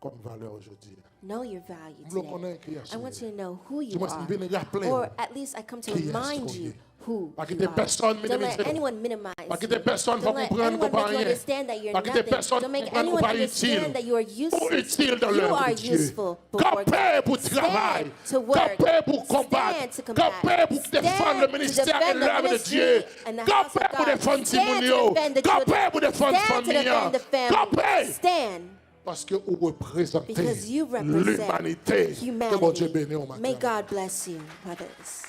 comme valeur aujourd'hui. Know your value Je veux today. connaître qui est I want you to know who you Dis-moi, are. je vais rappeler Or at least I come to qui est-ce remind qu'on you est. who Pas que you des are. personnes Don't let minimiser. anyone minimize Pas que you. des personnes Don't vont let comprendre anyone qu'on pas make you rien. understand that you're Pas que des nothing. personnes Don't make comprennent qu'on anyone pas understand utile. that you are Ou useless. utile dans You l'œuvre are de Dieu. useful before Campé God. pour travail. Stand to work. Campé pour combattre. Stand to combat. Campé pour défendre le Stand to ministère et defend the l'œuvre de ministry Dieu. and the house Campé of pour God. défendre Stand to Simonio. defend the Campé children. pour défendre Stand to famille. defend the family. Campé. Stand. Parce que vous représentez Because you represent l'humanité. Que bon Dieu bénisse au humanity. matin. May God bless you, brothers.